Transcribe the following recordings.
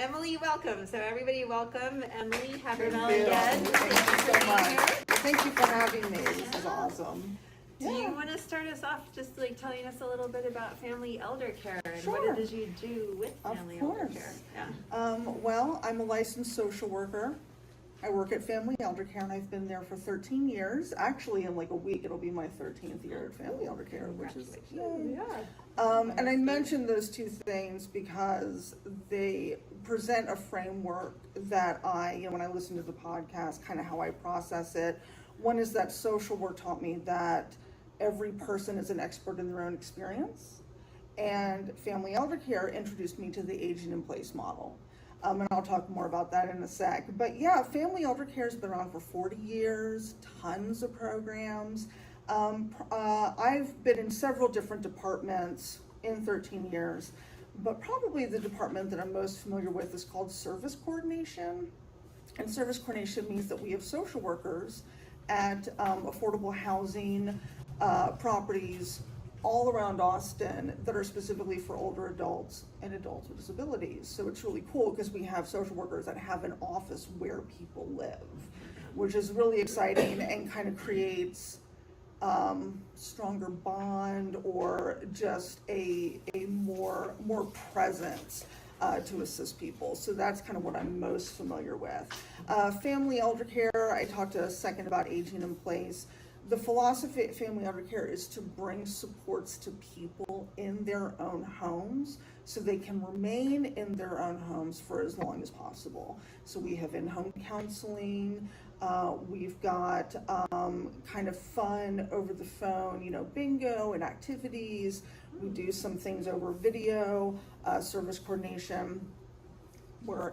Emily, welcome. So everybody welcome Emily Habermehl Thank you. again. Thank you so much. Here. Thank you for having me. This is awesome. Do you want to start us off just like telling us a little bit about Family Eldercare and what Sure. it is you do with Family Of course. Eldercare? Yeah. Well, I'm a licensed social worker. I work at Family Eldercare, and I've been there for 13 years. Actually, in like a week, it'll be my 13th year at Family Eldercare, which is yay. Yeah. And I mentioned those two things because they present a framework that when I listen to the podcast, kind of how I process it. One is that social work taught me that every person is an expert in their own experience, and Family Eldercare introduced me to the aging in place model. And I'll talk more about that in a sec. But yeah, Family Eldercare has been around for 40 years, tons of programs. I've been in several different departments in 13 years, but probably the department that I'm most familiar with is called service coordination. And service coordination means that we have social workers at affordable housing properties all around Austin that are specifically for older adults and adults with disabilities. So it's really cool because we have social workers that have an office where people live, which is really exciting and kind of creates stronger bond or just a more presence to assist people. So that's kind of what I'm most familiar with. Family Eldercare, I talked a second about aging in place. The philosophy at Family Eldercare is to bring supports to people in their own homes so they can remain in their own homes for as long as possible. So we have in-home counseling, we've got kind of fun over the phone, bingo and activities. We do some things over video, service coordination, where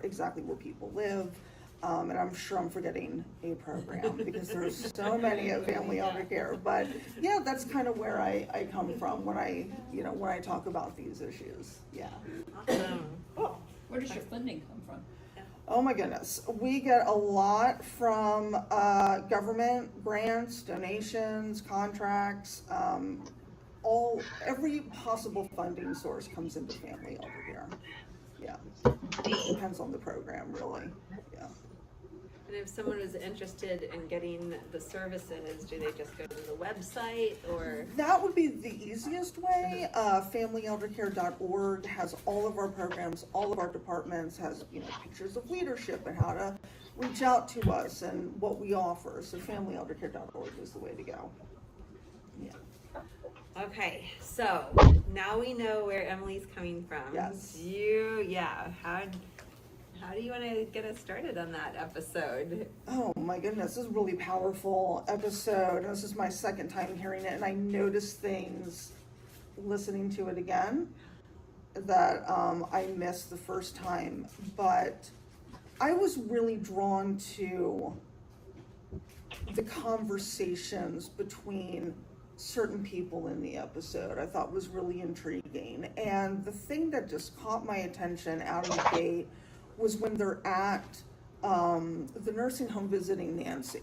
people live. And I'm sure I'm forgetting a program because there's so many at Family Eldercare. But yeah, that's kind of where I come from when I talk about these issues. Yeah. Awesome. Cool. Where does your funding come from? Oh my goodness. We get a lot from government grants, donations, contracts, every possible funding source comes into Family Eldercare. Yeah. It depends on the program, really. Yeah. And if someone is interested in getting the services, do they just go to the website or? That would be the easiest way. FamilyEldercare.org has all of our programs, all of our departments, has pictures of leadership and how to reach out to us and what we offer. So FamilyEldercare.org is the way to go. Yeah. Okay, so now we know where Emily's coming from. Yes. How do you want to get us started on that episode? Oh my goodness, this is a really powerful episode. This is my second time hearing it, and I noticed things listening to it again that I missed the first time. But I was really drawn to the conversations between certain people in the episode. I thought was really intriguing. And the thing that just caught my attention out of the gate was when they're at the nursing home visiting Nancy.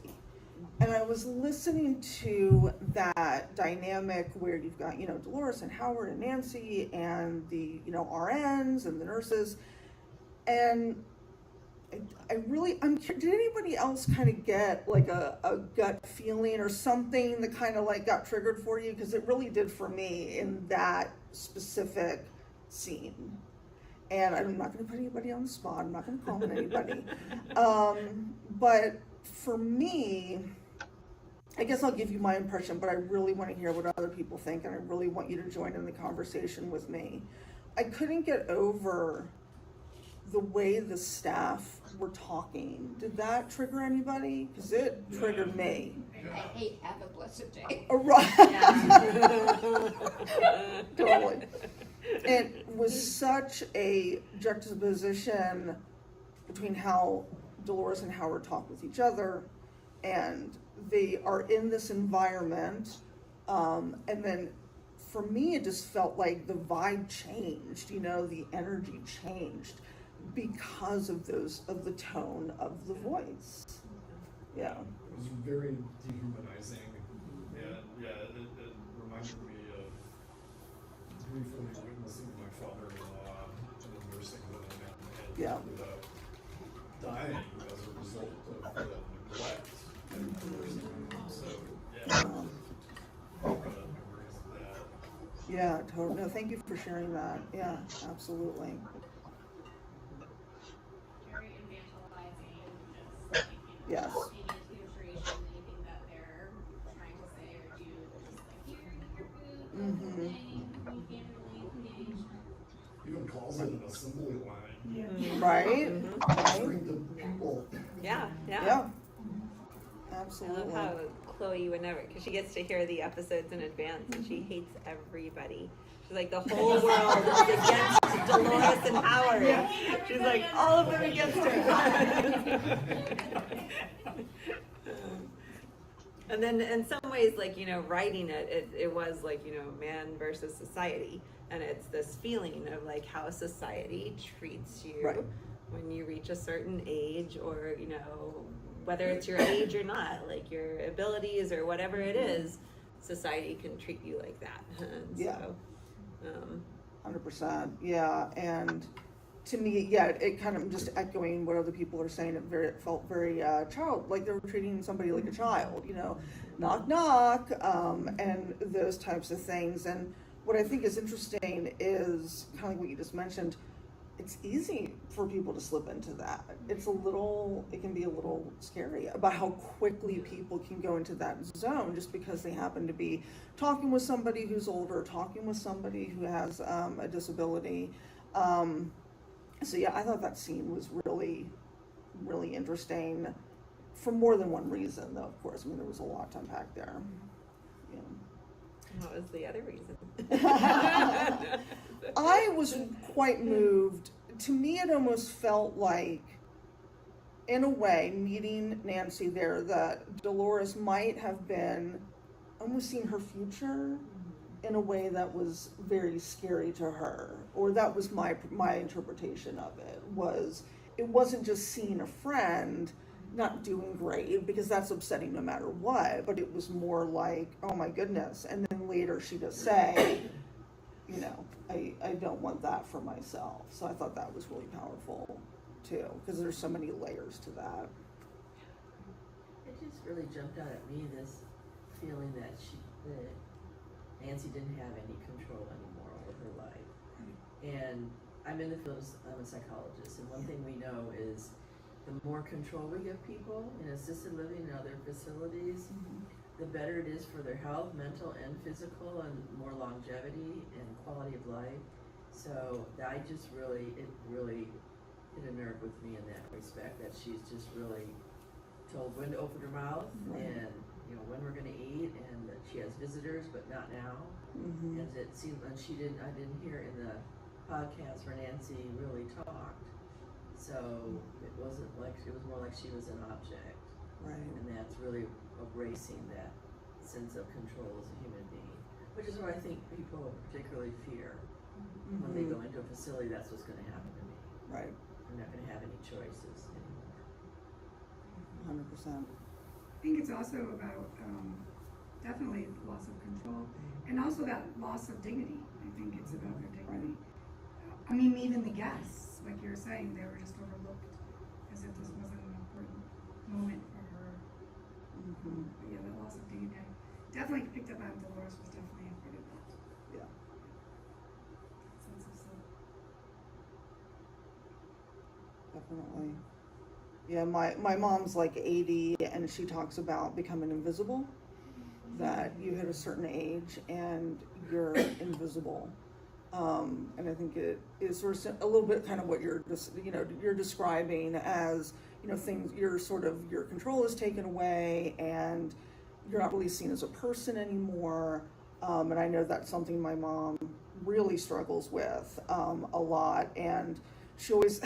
And I was listening to that dynamic where you've got, Dolores and Howard and Nancy and the, RNs and the nurses. And did anybody else kind of get like a gut feeling or something that kind of like got triggered for you? Because it really did for me in that specific scene. And I'm not going to put anybody on the spot. I'm not going to call on anybody. But for me, I guess I'll give you my impression, but I really want to hear what other people think, and I really want you to join in the conversation with me. I couldn't get over the way the staff were talking. Did that trigger anybody? Because it triggered me. I hate Have a Blessed Day. Right. Totally. It was such a juxtaposition between how Dolores and Howard talk with each other, and they are in this environment, and then for me it just felt like the vibe changed, the energy changed because of the tone of the voice. Yeah. It was very dehumanizing, and it reminded me of briefly witnessing my father-in-law in a nursing home, and Yeah. ended up dying as a result of the neglect. So, yeah. Memories of that. Yeah, totally. No, thank you for sharing that. Yeah, absolutely. Very infantilizing and just like, Yes. any nutrition, anything that they're trying to say or do, they're just like, here, eat your food, go Mhm. thing, you can't really engage. Even calls it an assembly line. Right? Answering to people. Yeah, yeah. Yeah. I Absolutely. love how Chloe would never, because she gets to hear the episodes in advance and she hates everybody. She's like, the whole world is against Dolores and Howard. She's like, all of them against her. And then in some ways, like, writing it was like, man versus society. And it's this feeling of like how society treats you Right. when you reach a certain age, or, whether it's your age or not, like your abilities or whatever it is, society can treat you like that. And Yeah. so, 100%. Yeah. And to me, yeah, it kind of just echoing what other people are saying. It felt very like they were treating somebody like a child, knock, knock, and those types of things. And what I think is interesting is kind of like what you just mentioned. It's easy for people to slip into that. It can be a little scary about how quickly people can go into that zone just because they happen to be talking with somebody who's older, talking with somebody who has a disability. So yeah, I thought that scene was really, really interesting for more than one reason, though, of course. I mean, there was a lot to unpack there. Yeah. what was the other reason? I was quite moved. To me, it almost felt like, in a way, meeting Nancy there, that Dolores might have been almost seeing her future in a way that was very scary to her, or that was my interpretation of it. It wasn't just seeing a friend not doing great, because that's upsetting no matter what, but it was more like, oh my goodness. And then later she does say, I don't want that for myself. So I thought that was really powerful too, because there's so many layers to that. It just really jumped out at me, this feeling that Nancy didn't have any control anymore over her life. And I'm in the field, I'm a psychologist, and one thing we know is the more control we give people in assisted living and other facilities, the better it is for their health, mental and physical, and more longevity and quality of life. So it really hit a nerve with me in that respect, that she's just really told when to open her mouth, and when we're going to eat, and that she has visitors, but not now. Mm-hmm. And it seemed, and I didn't hear in the podcast where Nancy really talked. So it was more like she was an object. Right. And that's really erasing that sense of control as a human being, which is what I think people particularly fear. When they go into a facility, that's what's going to happen to me. Right. I'm not going to have any choices anymore. 100%. I think it's also about definitely loss of control, and also that loss of dignity. I think it's about their dignity. I mean, even the guests, like you're saying, they were just overlooked as if this wasn't an important moment for her. But yeah, that loss of dignity. I definitely picked up on Dolores was definitely a part of that. Yeah. Sense of self. Definitely. Yeah, my mom's like 80, and she talks about becoming invisible, that you hit a certain age and you're invisible. And I think it is sort of a little bit kind of what you're describing as, things, your control is taken away and you're not really seen as a person anymore. And I know that's something my mom really struggles with a lot. And she always,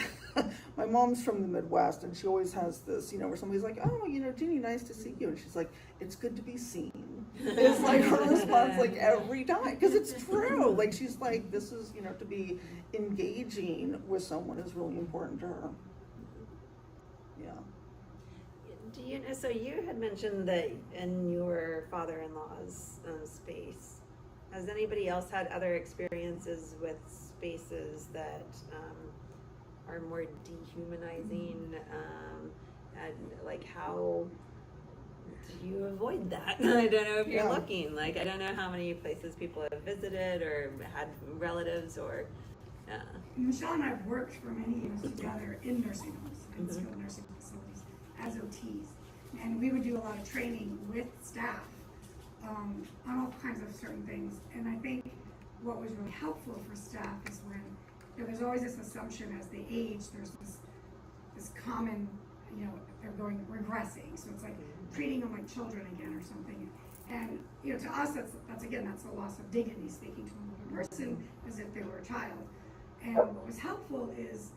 my mom's from the Midwest, and she always has this, where somebody's like, oh, Jeannie, nice to see you. And she's like, it's good to be seen. It's like her response, like every time, because it's true. Like, she's like, this is, to be engaging with someone is really important to her. Yeah. Do you know, so you had mentioned that in your father-in-law's space, has anybody else had other experiences with spaces that are more dehumanizing, and like how do you avoid that? I don't know if you're looking, like I don't know how many places people have visited or had relatives or Michelle and I have worked for many years together in nursing homes, in skilled nursing facilities, as OTs. And we would do a lot of training with staff on all kinds of certain things. And I think what was really helpful for staff is when there was always this assumption as they age, there's this common, you know, they're regressing. So it's like treating them like children again or something. And, you know, to us, that's a loss of dignity, speaking to another person as if they were a child. And what was helpful is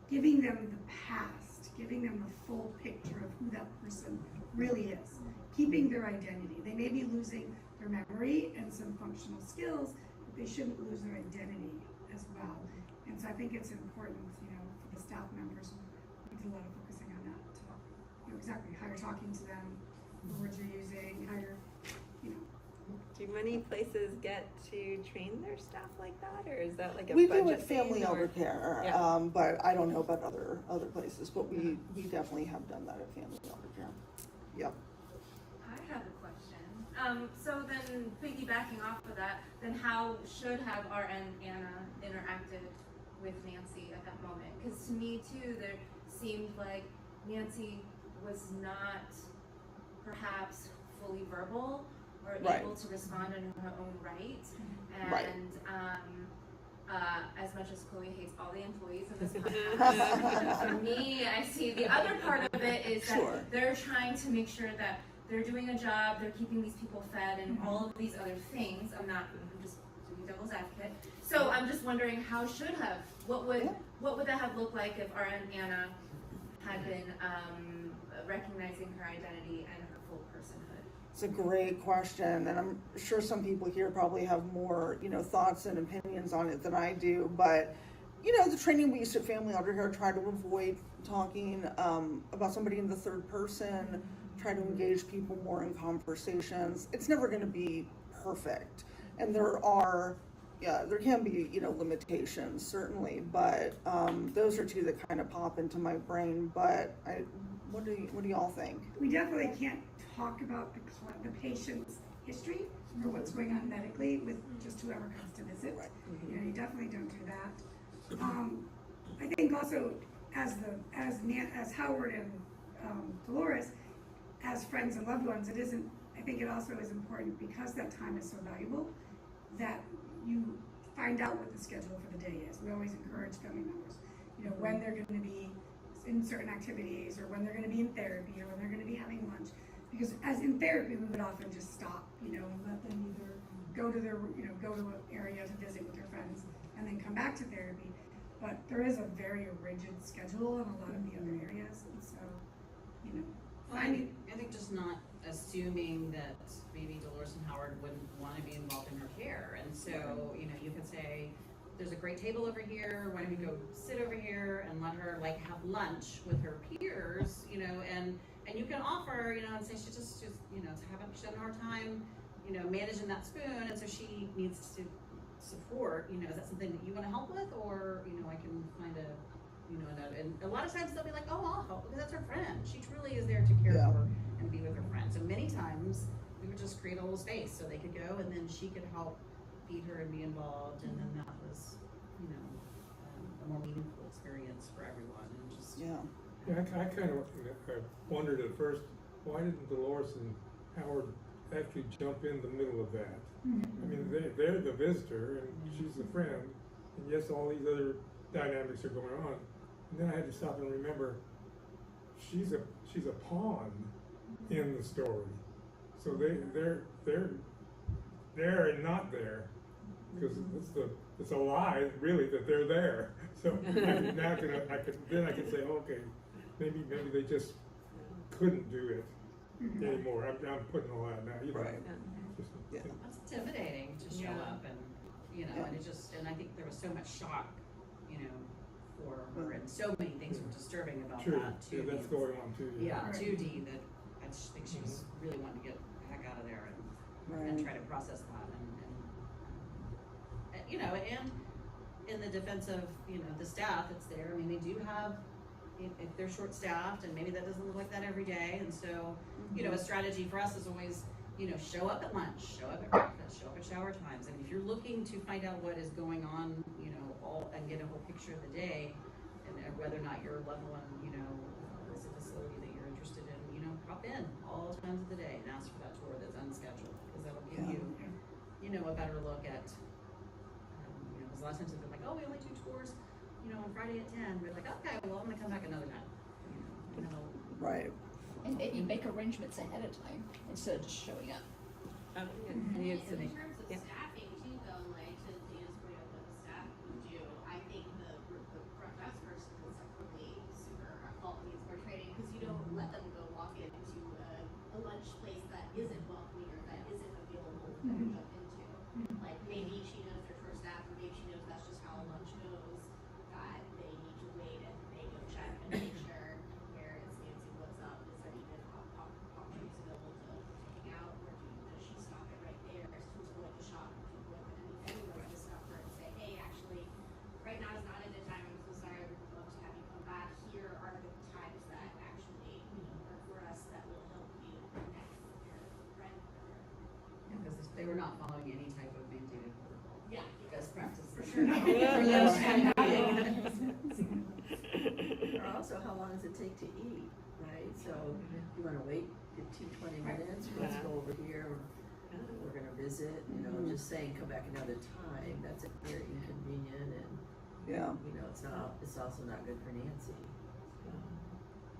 giving them the past, giving them the full picture of who that person really is, keeping their identity. They may be losing their memory and some functional skills, but they shouldn't lose their identity as well. And so I think it's important, you know, for the staff members, we did a lot of focusing on that, to, you know, exactly how you're talking to them, the words you're using, how you're, you know. do many places get to train their staff like that, or is that like a We budget do at Family thing, or- Eldercare, Yeah. but I don't know about other places, but we definitely have done that at Family Eldercare. Yep. I have a question. So then piggybacking off of that, then how should have RN Anna interacted with Nancy at that moment? Because to me too, there seemed like Nancy was not perhaps fully verbal or Right. able to respond in her own right. And Right. as much as Chloe hates all the employees in this podcast, for me, I see the other part of it is that Sure. they're trying to make sure that they're doing a job, they're keeping these people fed, and all of these other things. I'm just doing devil's advocate. So I'm just wondering what would that have looked like if RN Anna had been recognizing her identity and her full personhood? It's a great question, and I'm sure some people here probably have more, you know, thoughts and opinions on it than I do. But, you know, the training we used at Family Eldercare try to avoid talking about somebody in the third person, try to engage people more in conversations. It's never going to be perfect, and there can be, you know, limitations certainly, but those are two that kind of pop into my brain. But what do y'all think? We definitely can't talk about the patient's history or what's going on medically with just whoever comes to visit. Right. You know, you definitely don't do that. I think also as Howard and Dolores, as friends and loved ones, I think it also is important, because that time is so valuable, that you find out what the schedule for the day is. We always encourage family members, you know, when they're going to be in certain activities, or when they're going to be in therapy, or when they're going to be having lunch. Because as in therapy, we would often just stop, you know, and let them either go to an area to visit with their friends and then come back to therapy. But there is a very rigid schedule in a lot of the other areas, and so, you know, I think just not assuming that maybe Dolores and Howard wouldn't want to be involved in her care. And so, you know, you could say, there's a great table over here, why don't we go sit over here and let her like have lunch with her peers, you know, and you can offer, you know, and say she's just you know, she's having a hard time, you know, managing that spoon, and so she needs to support, you know, is that something that you want to help with, or, you know, I can find a, you know, and a lot of times they'll be like, oh, I'll help, because that's her friend. She truly is there to care for and be with her friend. So many times we would just create a little space so they could go, and then she could help feed her and be involved, and then that was, you know, a more meaningful experience for everyone. And just I kind of wondered at first, why didn't Dolores and Howard actually jump in the middle of that? I mean, they're the visitor, and she's the friend, and yes, all these other dynamics are going on. And then I had to stop and remember, she's a pawn in the story. So they're and not there, because it's a lie really that they're there. So I can say, okay, maybe they just couldn't do it anymore. I'm putting a lot now, you know. Right. Just, It's intimidating to show up, and, you know, and I think there was so much shock, you know, for her, and so many things were disturbing about true. that too. Yeah, that's going on too. Yeah, 2D, that I just think she was really wanting to get the heck out of there and try to process that, and you know, and in the defense of, the staff that's there, I mean, they do have, if they're short-staffed, and maybe that doesn't look like that every day, and so, a strategy for us is always, show up at lunch, show up at breakfast, show up at shower times. I mean, if you're looking to find out what is going on, and get a whole picture of the day, and whether or not you're level one, is a facility that you're interested in, pop in all times of the day and ask for that tour that's unscheduled, because that'll give you, a better look at, because a lot of times they've been like, oh, we only do tours, on Friday at 10. We're like, okay, well, I'm gonna come back another time. Right. And maybe make arrangements ahead of time instead of just showing up. And you, Sydney. In terms of Yeah. staffing too, though, like to Dana's point of what the staff would do, I think the front desk person is really super at fault needs more training, because you don't let them go walk into a lunch place that isn't welcoming or that isn't available for them to jump into. Like maybe she knows their first staff, or maybe she knows that's just how lunch goes, that they need to wait and they go check and make sure where is Nancy, what's up, is there even opportunities available to hang out, or does she stop it right there? Who's going to shop? Who's going to anyone to stop her and say, hey, actually, right now is not a good time. I'm so sorry. I would love to have you come back. Here are the times that actually, are for us that will help you connect with your friend. Because they were not following any type of mandated protocol. Yeah. Best practices. For sure. Or also, how long does it take to eat, right? So you wanna wait 15, 20 minutes, let's go over here, we're gonna visit, just saying, come back another time, that's very inconvenient, and, it's also not good for Nancy.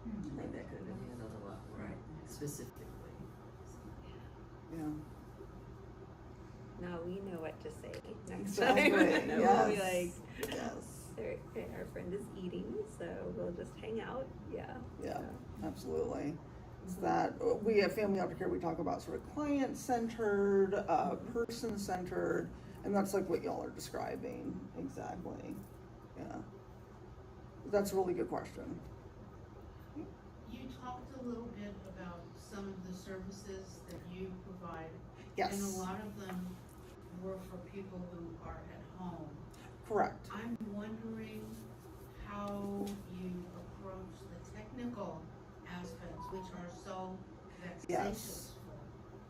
I think that could have been handled a lot more specifically. Yeah. Now we know what to say next Exactly. time. We'll be Yes. like, Yes. our friend is eating, so we'll just hang out. Yeah. Yeah, absolutely. It's that we at Family Eldercare, we talk about sort of client-centered, person-centered, and that's like what y'all are describing. Exactly. Yeah. That's a really good question. You talked a little bit about some of the services that you provide. Yes. And a lot of them were for people who are at home. Correct. I'm wondering how you approach the technical aspects, which are so vexatious.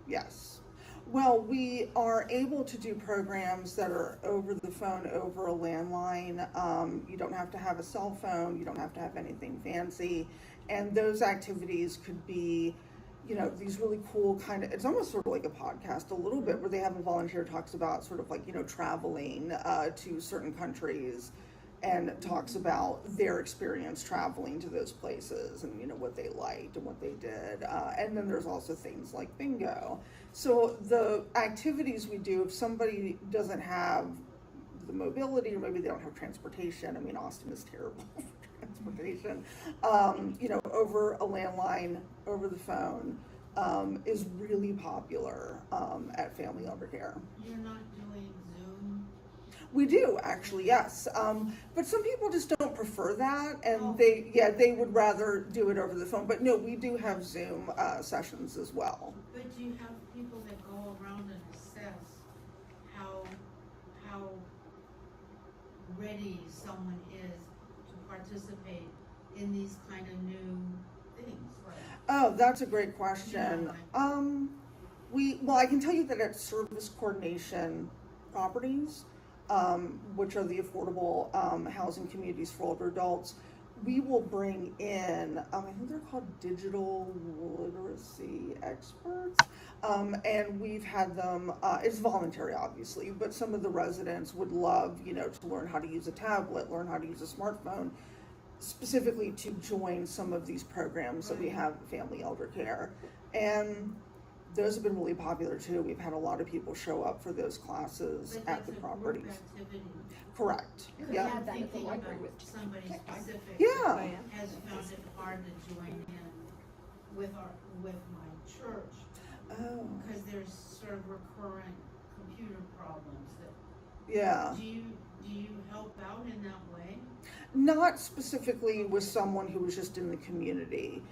Yes. Well, we are able to do programs that are over the phone, over a landline. You don't have to have a cell phone. You don't have to have anything fancy. And those activities could be, these really cool it's almost sort of like a podcast a little bit, where they have a volunteer talks about sort of like, traveling to certain countries, and talks about their experience traveling to those places, and what they liked and what they did. And then there's also things like bingo. So the activities we do, if somebody doesn't have the mobility, or maybe they don't have transportation, I mean, Austin is terrible for transportation, over a landline, over the phone, is really popular at Family Eldercare. You're not doing Zoom? We do, actually, yes. But some people just don't prefer that, and they would rather do it over the phone. But no, we do have Zoom sessions as well. But do you have people that go around and assess how ready someone is to participate in these kind of new things? Oh, that's a great question. I can tell you that at Service Coordination Properties, which are the affordable housing communities for older adults, we will bring in, I think they're called digital literacy experts, and we've had them, it's voluntary obviously, but some of the residents would love, to learn how to use a tablet, learn how to use a smartphone, specifically to join some of these programs that we have at Family Eldercare. And those have been really popular too. We've had a lot of people show up for those classes at the properties. Correct. Yeah. Have that at the library with somebody specific. Yeah. Has found it hard to join in with my church. Oh. Because there's sort of recurrent computer problems that. Yeah. Do you help out in that way? Not specifically with someone who was just in the community.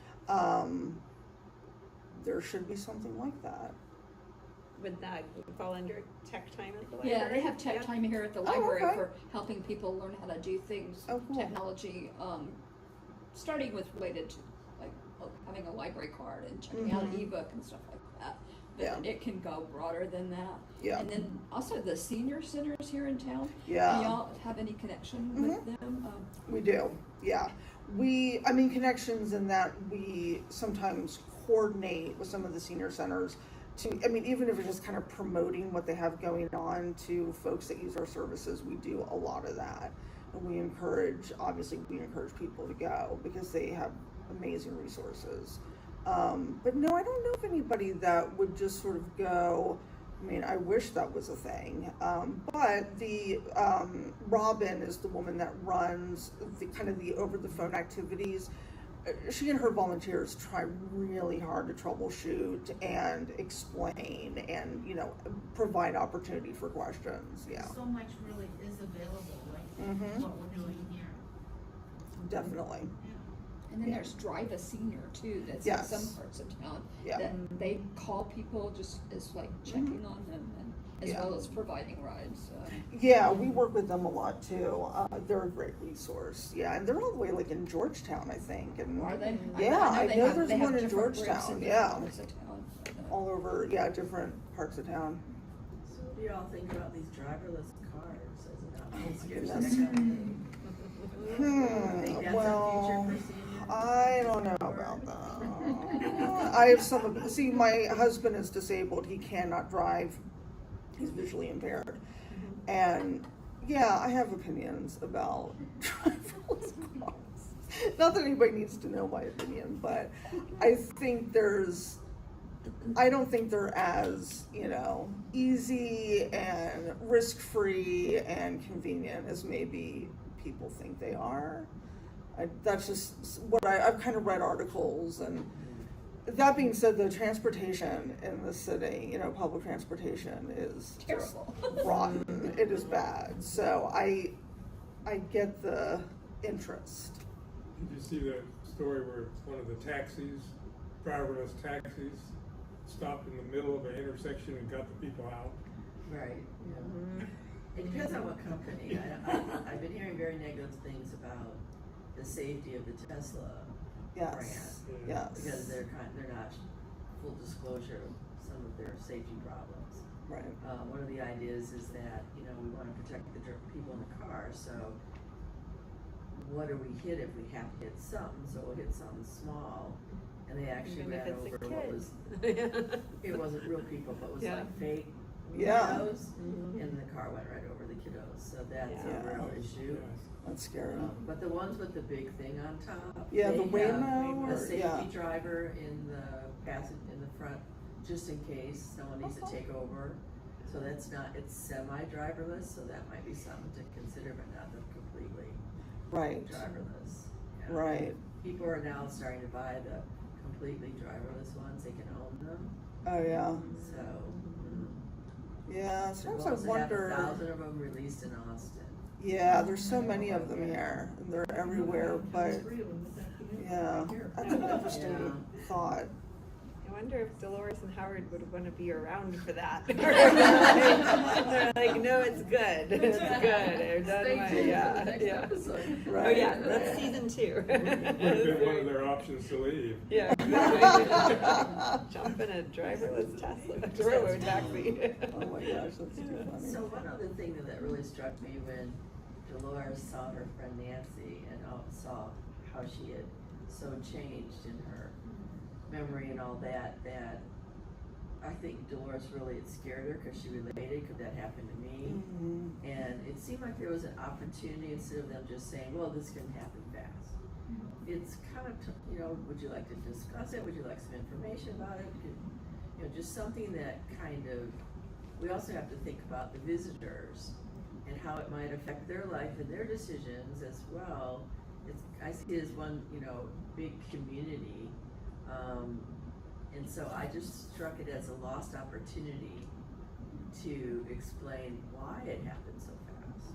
There should be something like that. would that fall under tech time at the library? Yeah, they have tech Yeah. time here at the Oh, library okay. for helping people learn how to do things, Oh, cool. technology, starting with related to like having a library card and checking out an ebook and stuff like that. But Yeah. it can go broader than that. Yeah. And then also the senior centers here in town. Yeah. Do y'all have any connection with them? We do, yeah. I mean, connections in that we sometimes coordinate with some of the senior centers to, I mean, even if it's just kind of promoting what they have going on to folks that use our services, we do a lot of that. And we encourage people to go because they have amazing resources. But no, I don't know of anybody that would just sort of go, I mean, I wish that was a thing. But the Robin is the woman that runs the kind of the over the phone activities. She and her volunteers try really hard to troubleshoot and explain and, you know, provide opportunity for questions. Yeah, So much really is available, like what we're doing here. definitely. And then Yeah. there's Drive a Senior too, that's Yes. in some parts of town. Yeah. That they call people just as like checking on them and as Yeah. well as providing rides. Yeah, we work with them a lot too. They're a great resource. Yeah, and they're all the way like in Georgetown, I think. And Are they? Yeah, I know there's they have one in different groups Georgetown. in Yeah, different parts of town. all over. Yeah, different parts of town. So what do you all think about these driverless cars as an option? Goodness. Think that's a future Well, for seniors? I don't know about that. I have see, my husband is disabled. He cannot drive. He's visually impaired. And yeah, I have opinions about driverless cars. Not that anybody needs to know my opinion, but I think I don't think they're as, you know, easy and risk-free and convenient as maybe people think they are. That's just what I've kind of read articles. And that being said, the transportation in the city, you know, public transportation is Terrible. just rotten. It is bad. So I get the interest. Did you see the story where one of the driverless taxis, stopped in the middle of an intersection and got the people out? Right, yeah. It depends on what company. I've been hearing very negative things about the safety of the Tesla Yes. brand. Yes. Because they're not full disclosure of some of their safety problems. Right. One of the ideas is that, you know, we want to protect the people in the car, so what do we hit if we have to hit something? So we'll hit something small. And they actually Even if ran it's a over what kid. was, it wasn't real people, but it was Yeah. like fake Yeah. kiddos, and the car went right over the kiddos, so that's Yeah. a real issue. That's scary. But the ones with the big thing on top, Yeah, they the have Waymo a or- safety yeah. driver in the front, just in case someone needs to take over. So that's it's semi-driverless, so that might be something to consider, but not the completely Right. driverless. Yeah. Right. People are now starting to buy the completely driverless ones, they can own them, Oh yeah. so. Yeah. We'll Sometimes I also have wonder. 1,000 of them released in Austin. Yeah, there's so many of them here, and they're everywhere. But yeah, that's an interesting thought. I wonder if Dolores and Howard would want to be around for that. They're like, no, it's good. It's good. They're done my, yeah. Oh Right. yeah, that's season 2. Would have been one of their options to leave. Yeah. Jump in a driverless Tesla, turbo taxi. Oh my gosh, that's too funny. So one other thing that really struck me when Dolores saw her friend Nancy and saw how she had so changed in her memory and all that I think Dolores really, it scared her because she related, could that happen to me? Mhm. And it seemed like there was an opportunity instead of them just saying, well, this can happen fast. It's kind of, you know, would you like to discuss it? Would you like some information about it? You know, just something that kind of, we also have to think about the visitors and how it might affect their life and their decisions as well. I see it as one, you know, big community. And so I just struck it as a lost opportunity to explain why it happened so fast,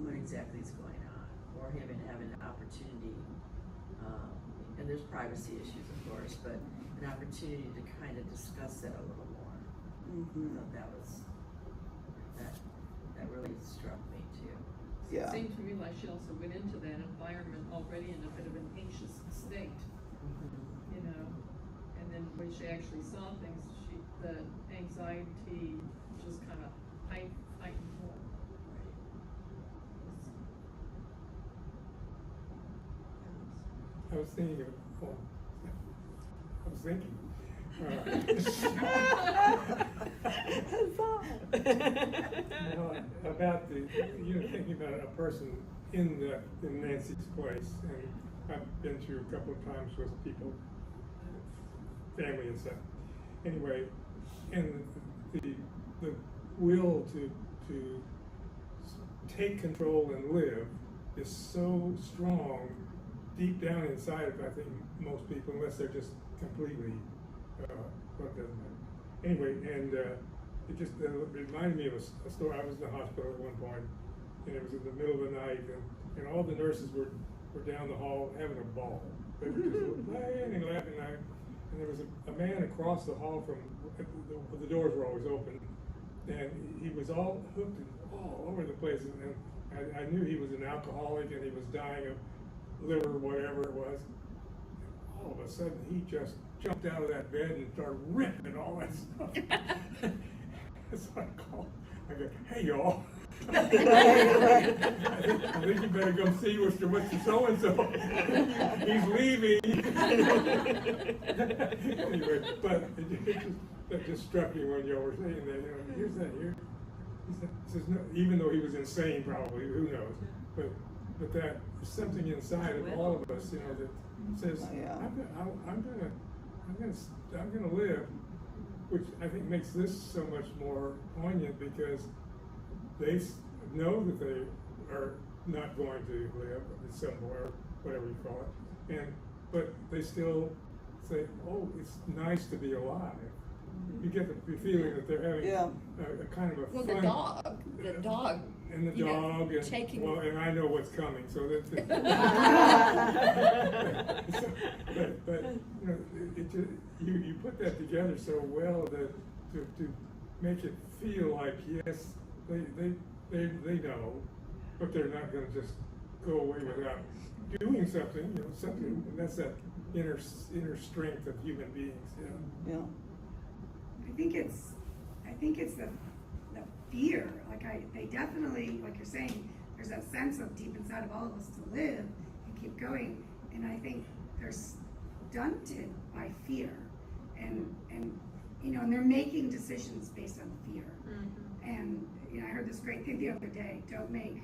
what exactly is going on, or him having an opportunity, and there's privacy issues of course, but an opportunity to kind of discuss that a little more. Mhm. thought that really struck me too. Yeah. It seemed to me like she also went into that environment already in a bit of an anxious state, you know, and then when she actually saw things, the anxiety just kind of heightened more. I was thinking of, well, I was thinking, about thinking about a person in Nancy's place, and I've been through a couple of times with people, family and stuff. Anyway, and the will to take control and live is so strong deep down inside of, I think, most people, unless they're just completely, what doesn't matter. Anyway, and it just reminded me of a story. I was in the hospital at one point, and it was in the middle of the night, and all the nurses were down the hall having a ball. They were just playing and laughing, and there was a man across the hall from, the doors were always open, and he was all hooked and all over the place, and I knew he was an alcoholic, and he was dying of liver, whatever it was. All of a sudden, he just jumped out of that bed and started ripping all that stuff. So I go, hey y'all. I think you better go see Mr. So-and-so. He's leaving. Anyway, but that just struck me when y'all were saying that, here's that here. He says, no, even though he was insane probably, who knows, but that there's something inside of all of us, that says, I'm gonna live, which I think makes this so much more poignant because they know that they are not going to live somewhere, whatever you call it, but they still say, oh, it's nice to be alive. You get the feeling that they're having a kind of a fun. The dog. And the dog, and taking. Well, and I know what's coming, so that's. But you put that together so well that to make it feel like yes, they know, but they're not going to just go away without doing something, something, and that's that inner strength of human beings, Yeah. I think it's the fear. They definitely, like you're saying, there's that sense of deep inside of all of us to live and keep going. And I think they're stunted by fear, and they're making decisions based on fear. Mm-hmm. And I heard this great thing the other day: don't make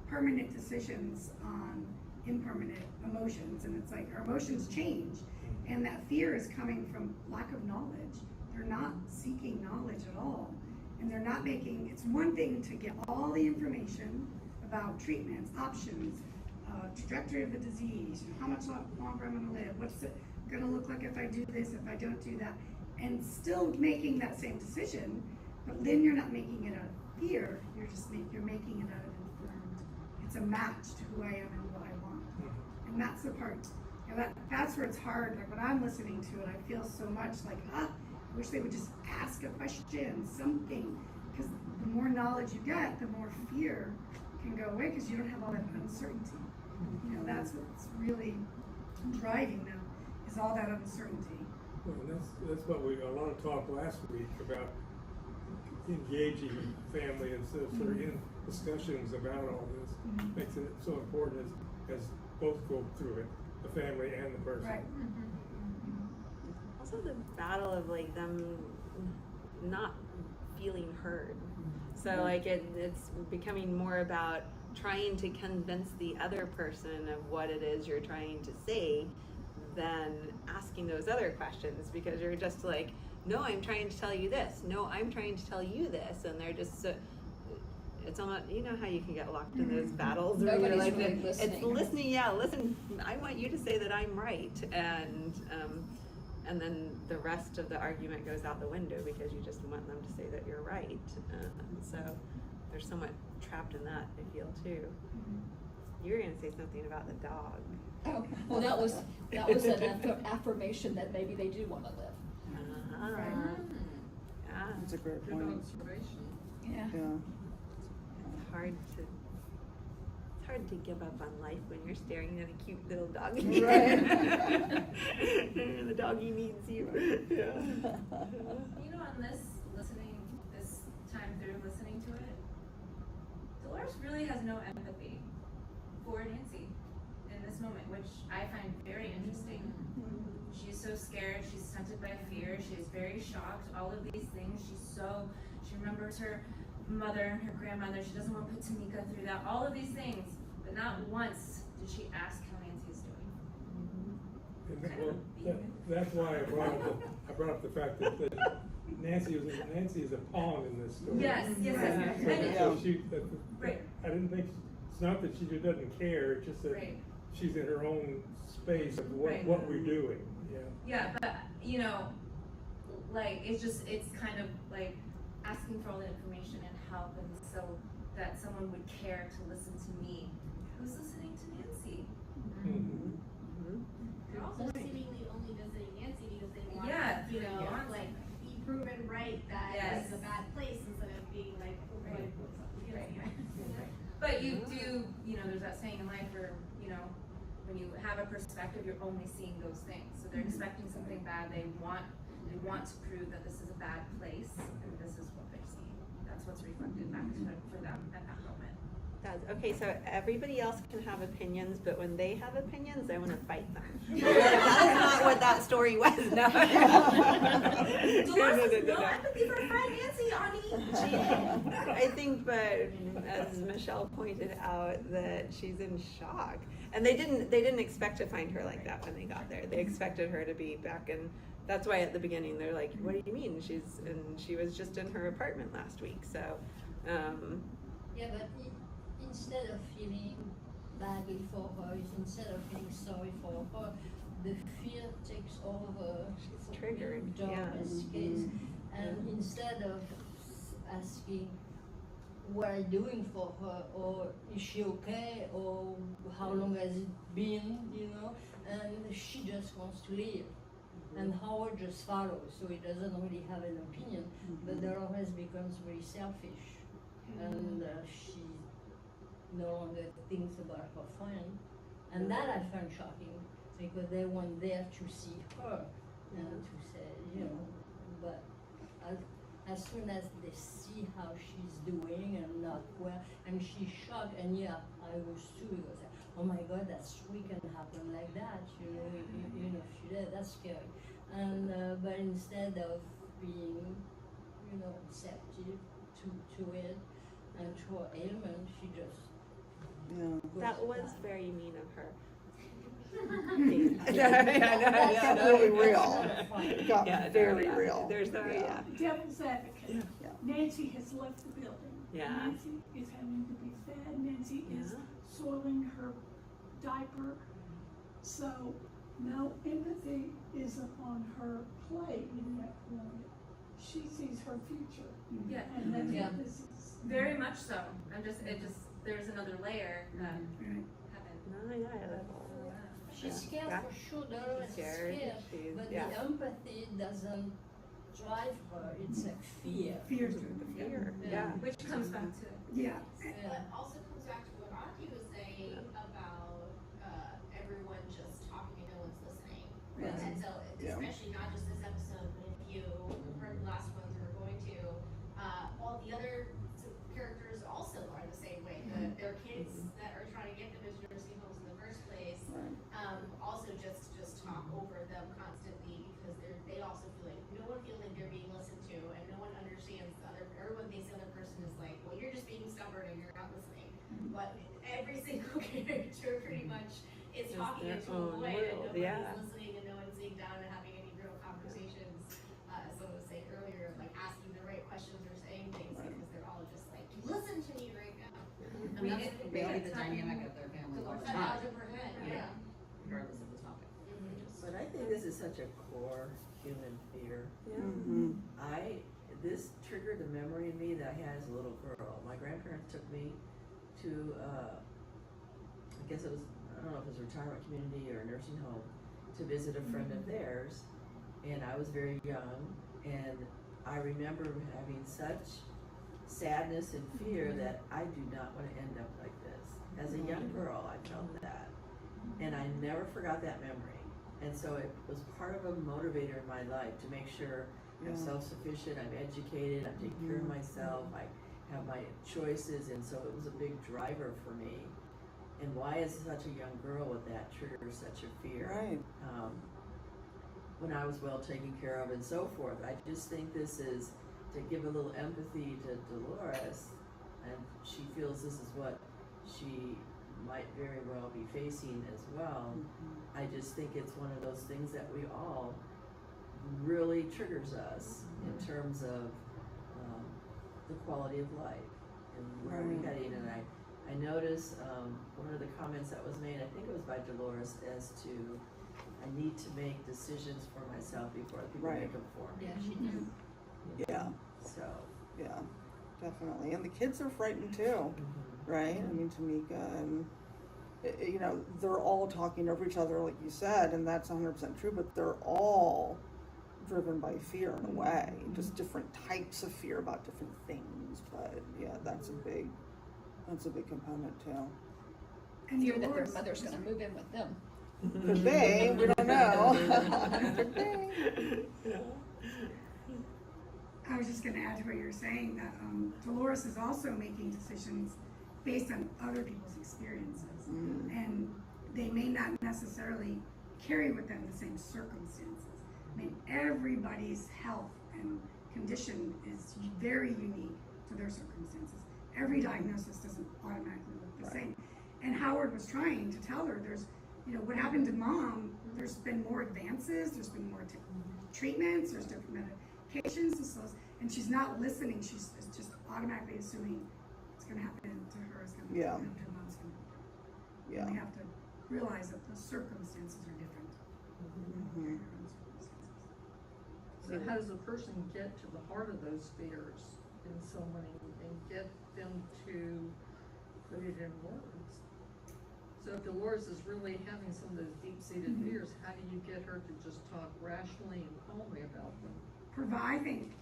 permanent decisions on impermanent emotions. And it's like our emotions change, and that fear is coming from lack of knowledge. They're not seeking knowledge at all. And they're not making, it's one thing to get all the information about treatments, options, trajectory of the disease, how much longer I'm gonna live, what's it gonna look like if I do this, if I don't do that, and still making that same decision, but then you're not making it out of fear, you're making it out of informed. It's a match to who I am and what I want. And that's the part, that's where it's hard. Like when I'm listening to it, I feel so much like, I wish they would just ask a question, something, because the more knowledge you get, the more fear can go away because you don't have all that uncertainty. That's what's really driving them, is all that uncertainty. Well, that's what a lot of talk last week about engaging family and sort of in discussions about all this makes it so important as both go through it, the family and the person. Right. Also the battle of them not feeling heard. So it's becoming more about trying to convince the other person of what it is you're trying to say than asking those other questions, because you're just like, no, I'm trying to tell you this. No, I'm trying to tell you this. And they're just so, it's almost, how you can get locked in those battles where you're like, really listening. It's listening, listen, I want you to say that I'm right. And then the rest of the argument goes out the window because you just want them to say that you're right. So there's somewhat trapped in that, I feel too. You were going to say something about the dog. Oh, well, that was an affirmation that maybe they do want to live. Right. Yeah. That's a great Good point. observation. Yeah. Yeah. It's hard to give up on life when you're staring at a cute little doggy. Right. The doggy needs you. Yeah. You know, on this time through listening to it, Dolores really has no empathy for Nancy in this moment, which I find very interesting. She's so scared, she's stunted by fear, she's very shocked, all of these things. She remembers her mother and her grandmother, she doesn't want to put Tamika through that, all of these things, but not once did she ask how Nancy's doing. That's why I brought up the fact that Nancy is a pawn in this story. Yes. So she, Right. I didn't think, it's not that she doesn't care, it's just that Right. she's in her own space of Right. what we're doing, yeah. Yeah, but you know, like it's kind of like asking for all the information and help, and so that someone would care to listen to me. Who's listening to Nancy? Mhm. They're also seemingly only visiting Nancy because they want, Yeah. you know, Yeah. like be proven right that Yes. it's a bad place instead of being like, Right. right. But you do, you know, there's that saying in life where, you know, when you have a perspective, you're only seeing those things. So they're expecting something bad. They want to prove that this is a bad place, and this is what they're seeing. That's what's reflected back to them for them at that moment. Okay, so everybody else can have opinions, but when they have opinions, I want to fight them. That's not what that story was. No. Dolores has no empathy for friend Nancy, Ani. I think, but as Michelle pointed out, that she's in shock, and they didn't expect to find her like that when they got there. They expected her to be back in. That's why at the beginning they're like, "What do you mean? She was just in her apartment last week." So. Yeah, but instead of feeling badly for her, instead of feeling sorry for her, the fear takes over. She's triggered. Dorothy's case, and instead of asking what are you doing for her, or is she okay, or how long has it been, you know, and she just wants to live. And Howard just follows, so he doesn't really have an opinion, but Dolores becomes very selfish, and she no longer thinks about her friend, and that I find shocking, because they weren't there to see her, and to say, you know, but as soon as they see how she's doing and not well, and she's shocked, and yeah, I was too, because oh my God, that streak can happen like that, you know, she did, that's scary. And but instead of being, you know, receptive to it and to her ailment, she just That was very mean of her. That's really real. It got very real. There's Devil's advocate. Nancy has left the building. Yeah. Nancy is having to be fed. Nancy is soiling her diaper. So no empathy is upon her plate in that point. She sees her future. Yeah. And that's what this is. Very much so. There's another layer that haven't. She's scared for sure, Dolores is scared, but the empathy doesn't drive her, it's like fear. Fear. Which comes back to But also comes back to what Auntie was saying about everyone just talking and no one's listening. Right. And so, especially not just this episode, but if you heard the last ones we were going to, all the other characters also are the same way. Their kids that are trying to get them into nursing homes in the first place, also just talk over them constantly because they also feel like no one feels like they're being listened to, and no one understands everyone thinks the other person is like, well, you're just being stubborn and you're not listening. But every single character pretty much is talking into a void, and nobody's listening, and no one's sitting down and having any real conversations. As someone was saying earlier, like asking the right questions or saying things because they're all just like, listen to me right now. I mean, that's really the dynamic of their family all the time. Regardless of the topic. But I think this is such a core human fear. This triggered a memory in me that I had as a little girl. My grandparents took me to, I guess it was, I don't know if it was a retirement community or a nursing home, to visit a friend of theirs. And I was very young, and I remember having such sadness and fear that I do not want to end up like this. As a young girl, I felt that. And I never forgot that memory. And so it was part of a motivator in my life to make sure I'm self-sufficient, I'm educated, I'm taking care of myself, I have my choices, and so it was a big driver for me. And why is such a young girl with that trigger such a fear? Right. When I was well taken care of and so forth. I just think this is to give a little empathy to Dolores, and she feels this is what she might very well be facing as well. I just think it's one of those things that we all really triggers us in terms of the quality of life and where we're heading. And I noticed one of the comments that was made, I think it was by Dolores, as to I need to make decisions for myself before people make them for me. Yeah, she did. Yeah. So. Yeah, definitely. And the kids are frightened too, right? I mean, Tamika and, you know, they're all talking over each other, like you said, and that's 100% true, but they're all driven by fear in a way, just different types of fear about different things. But yeah, that's a big component too. And Fear that their mother's going to move in with them. Could be, we don't know. Could be. I was just going to add to what you're saying that Dolores is also making decisions based on other people's experiences, and they may not necessarily carry with them the same circumstances. I mean, everybody's health and condition is very unique to their circumstances. Every diagnosis doesn't automatically look the same. And Howard was trying to tell her, there's, you know, what happened to mom, there's been more advances, there's been more treatments, there's different medications, and she's not listening. She's just automatically assuming it's going to happen to her, it's going to happen to her, mom's going to be different. Yeah. We have to realize that the circumstances are different. So how does a person get to the heart of those fears in someone and get them to put it in words? So if Dolores is really having some of those deep-seated fears, how do you get her to just talk rationally and calmly about them? Providing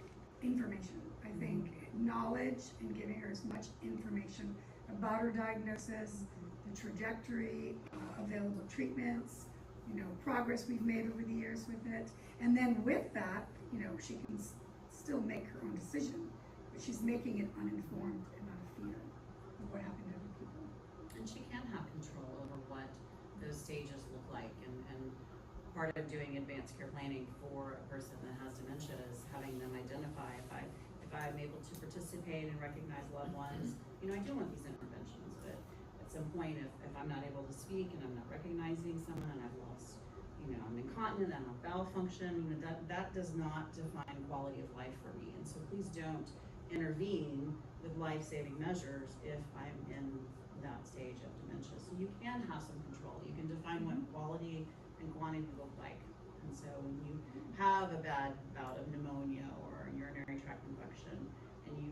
information. I think knowledge and giving her as much information about her diagnosis, the trajectory, available treatments, you know, progress we've made over the years with it. And then with that, you know, she can still make her own decision, but she's making it uninformed and out of fear of what happened to other people. And she can have control over what those stages look like. And part of doing advanced care planning for a person that has dementia is having them identify if I'm able to participate and recognize loved ones, you know, I do want these interventions, but at some point if I'm not able to speak and I'm not recognizing someone and I've lost, you know, I'm incontinent, I don't have bowel function, you know, that does not define quality of life for me. And so please don't intervene with life-saving measures if I'm in that stage of dementia. So you can have some control. You can define what quality and quantity look like. And so when you have a bad bout of pneumonia or a urinary tract infection and you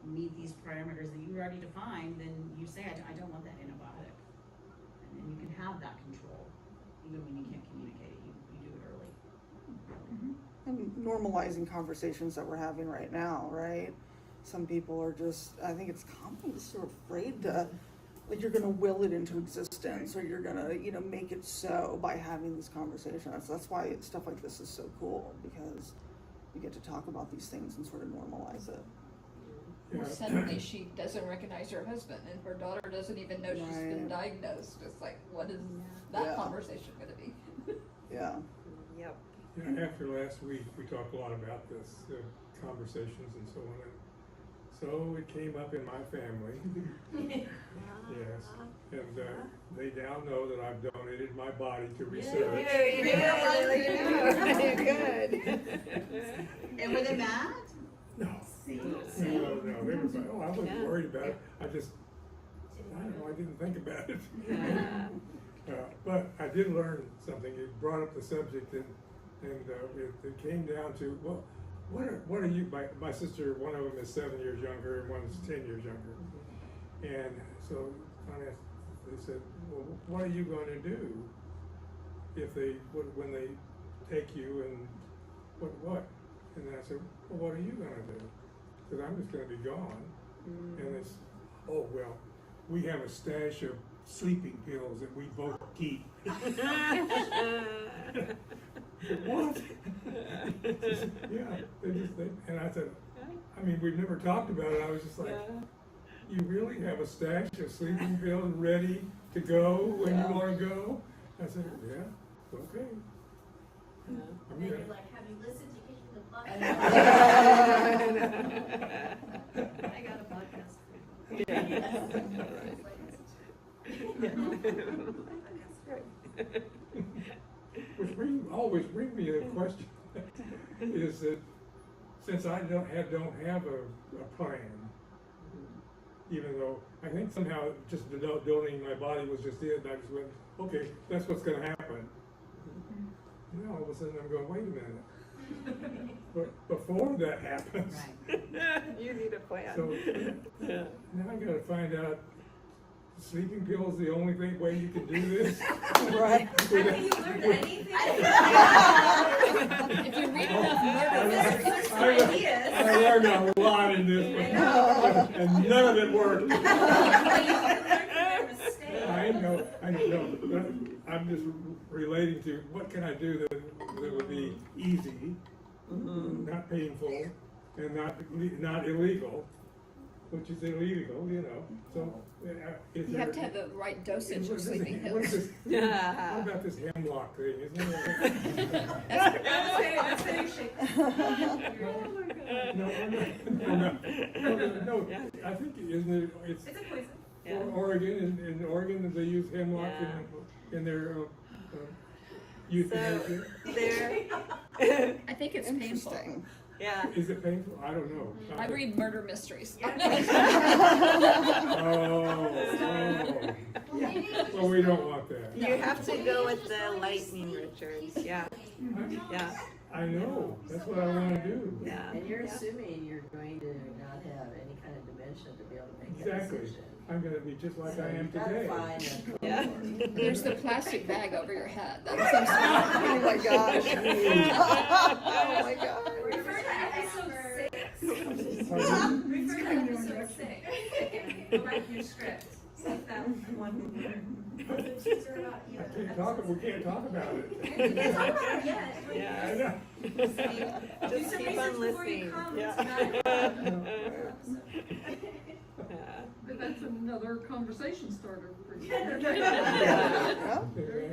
meet these parameters that you already defined, then you say, I don't want that antibiotic. And then you can have that control even when you can't communicate it. You do it early. And normalizing conversations that we're having right now, right? Some people are just, I think it's common, just so afraid to, like, you're gonna will it into existence, or you're gonna, you know, make it so by having this conversation. That's why stuff like this is so cool, because you get to talk about these things and sort of normalize it. Or suddenly she doesn't recognize her husband, and her daughter doesn't even know she's been diagnosed. It's like, what is that conversation gonna be? Yeah. Yep. Yeah, after last week, we talked a lot about this, conversations and so on. And so it came up in my family. Yes. And they now know that I've donated my body to research. Good. And were they mad? No. No. They were like, oh, I wasn't worried about it. I don't know, I didn't think about it. But I did learn something. You brought up the subject, and it came down to, well, what are you, my sister, one of them is 7 years younger and one's 10 years younger. And so they said, well, what are you going to do if when they take you, and what? And I said, well, what are you gonna do? Because I'm just gonna be gone. And it's, oh, well, we have a stash of sleeping pills that we both keep. What? Yeah, and I said, I mean, we've never talked about it. I was just like, you really have a stash of sleeping pills ready to go when you want to go? I said, yeah, okay. And then you're like, have you listened to Kicking the Bucket? I got a podcast. Which always brings me to a question, is that since I don't have a plan, even though I think somehow just donating my body was just it, and I just went, okay, that's what's gonna happen. And then all of a sudden I'm going, wait a minute. But before that happens, You need a plan. so now I gotta find out, sleeping pills the only way you can do this? Right. Have you learned anything? If you read enough murder mysteries, I learned a lot in this one, and none of it worked. I know, but I'm just relating to what can I do that would be easy, not painful, and not illegal, which is illegal, you know. So you have to have the right dosage of sleeping pills. What about this hemlock thing? Isn't it? That's very shaky. No, I think isn't it? It's It's a poison. Oregon. In Oregon, they use hemlock in their euthanasia. I think it's painful. Interesting. Yeah. Is it painful? I don't know. I read murder mysteries. Oh. Well, we don't want that. You have to go with the lightning, Richards. Yeah. Yeah. I know. That's what I want to do. Yeah. And you're assuming you're going to not have any kind of dementia to be able to make that Exactly. decision. I'm going to be just like I am You gotta today. find a Yeah. There's the plastic bag over your head. That seems smart. Oh my gosh. Oh my god. Refer to episode 6. Pardon? Refer to episode 6. And go back to your script. Like that one word. We can't talk about it. You can't talk about it yet. Yeah. I know. Do Just some keep research on before you listening. come Yeah. tonight. But that's another conversation starter for you.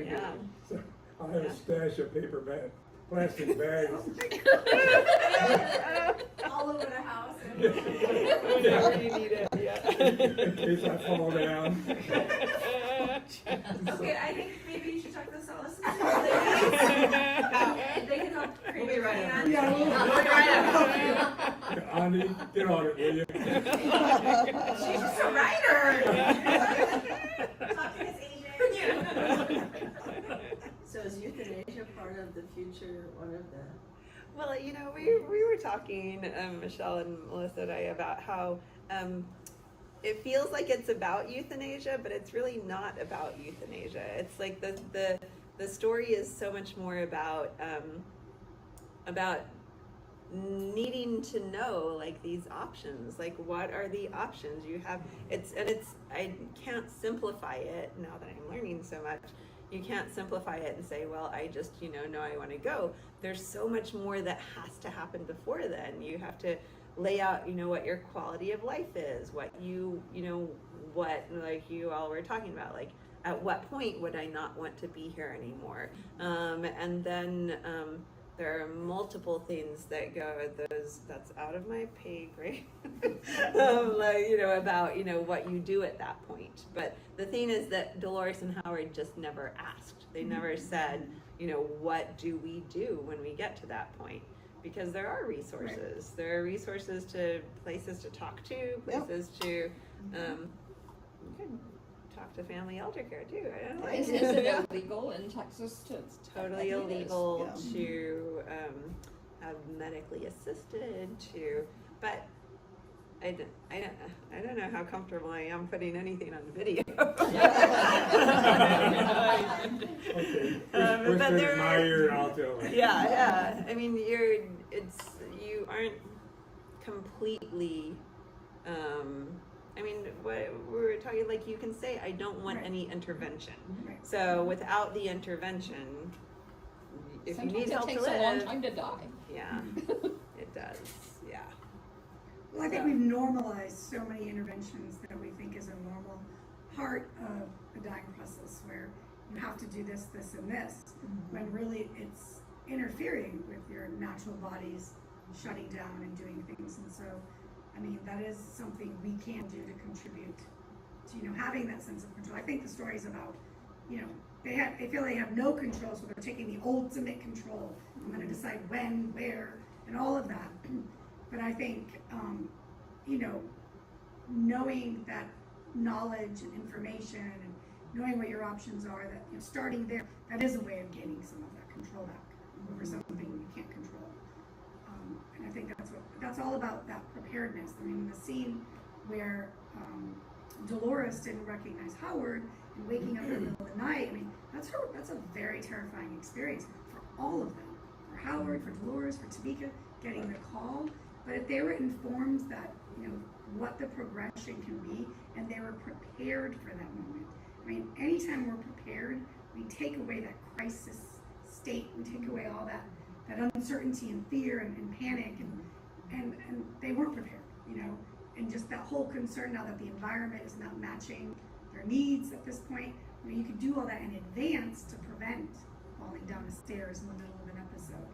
Yeah. So I'll have a stash of plastic bags. All over the house. Whenever you need it. Yeah. In case I fall down. Okay, I think maybe you should talk to Solace. They can help create a plan. Andi, get on it, will you? She's just a writer. Talk to Miss Asian. So is euthanasia part of the future, one of the? Well, you know, we were talking, Michelle and Melissa and I, about how it feels like it's about euthanasia, but it's really not about euthanasia. It's like the story is so much more about needing to know like these options, like what are the options you have. I can't simplify it now that I'm learning so much. You can't simplify it and say, well, I just, know I want to go. There's so much more that has to happen before then. You have to lay out, what your quality of life is, what what like you all were talking about, like at what point would I not want to be here anymore? And then there are multiple things that go, that's out of my pay grade, about, what you do at that point. But the thing is that Dolores and Howard just never asked. They never said, what do we do when we get to that point? Because there are resources. Right. There are resources to places to talk to, places to, you can talk to Family Eldercare too. I don't know. Is it illegal in Texas to? It's totally illegal to have medically assisted but I don't know how comfortable I am putting anything on video. Okay. Whisper in my ear and I'll tell her. Yeah. I mean, you aren't completely, I mean, what we were talking, like, you can say, I don't want any intervention. So without the intervention, if you need help to live, Sometimes it takes a long time to die. yeah, it does, yeah. Well, I think we've normalized so many interventions that we think is a normal part of the dying process, where you have to do this, this, and this, when really it's interfering with your natural body's shutting down and doing things. And so, I mean, that is something we can do to contribute to, you know, having that sense of control. I think the story is about, you know, they feel they have no control, so they're taking the ultimate control. I'm going to decide when, where, and all of that. But I think, you know, knowing that knowledge and information and knowing what your options are, that, you know, starting there, that is a way of gaining some of that control back over something you can't control. And I think that's all about, that preparedness. I mean, the scene where Dolores didn't recognize Howard and waking up in the middle of the night, I mean, that's a very terrifying experience for all of them. For Howard, for Dolores, for Tamika, getting the call. But if they were informed that, you know, what the progression can be, and they were prepared for that moment. I mean, anytime we're prepared, we take away that crisis state, we take away all that uncertainty and fear and panic, and they weren't prepared, you know, and just that whole concern now that the environment is not matching their needs at this point. I mean, you could do all that in advance to prevent falling down the stairs in the middle of an episode,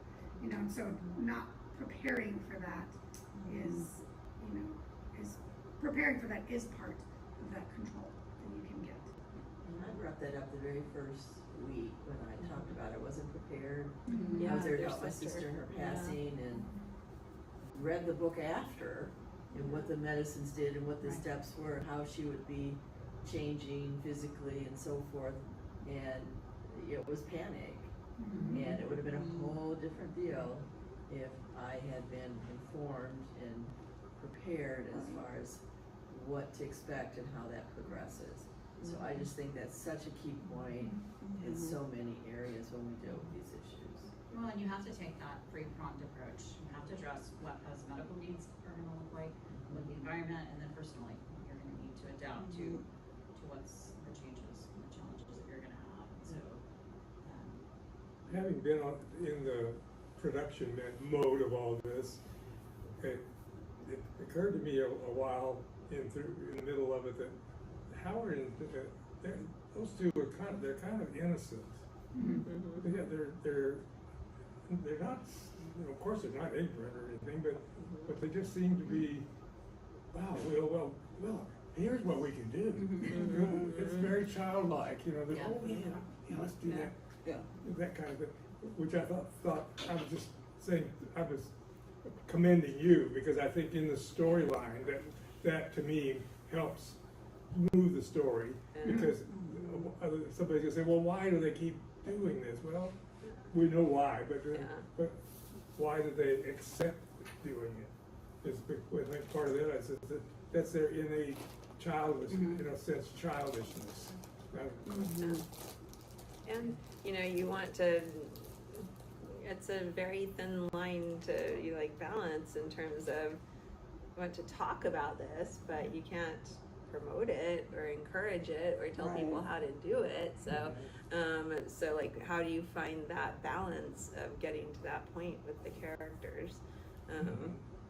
you know, and so not preparing for that is, you know, preparing for that is part of that control that you can get. And I brought that up the very first week when I talked about it. I wasn't prepared. Yeah, I was there to your help my sister. sister in her passing, and read the book after, and what the medicines did and what the steps were, how she would be changing physically and so forth. And it was panic. And it would have been a whole different deal if I had been informed and prepared as far as what to expect and how that progresses. So I just think that's such a key point in so many areas when we deal with these issues. Well, and you have to take that three-pronged approach. You have to address what those medical needs are gonna look like, what the environment, and then personally, you're gonna need to adapt to what's the changes and the challenges that you're gonna have. So, Having been in the production mode of all this, it occurred to me a while in the middle of it that Howard and those two are kind of innocent. Yeah, they're not, you know, of course they're not ignorant or anything, but they just seem to be, wow, well, here's what we can do. It's very childlike, you know. Oh yeah, let's do that. Yeah. That kind of thing, which I thought I was just saying, I was commending you, because I think in the storyline that to me helps move the story, because somebody's gonna say, well, why do they keep doing this? Well, we know why, but why do they accept doing it? Is I think part of that is that that's their innate childish, in a sense, childishness. And, you know, you want to, it's a very thin line to, you like, balance in terms of, you want to talk about this, but you can't promote it or encourage it or tell people how to do it. So, so like, how do you find that balance of getting to that point with the characters?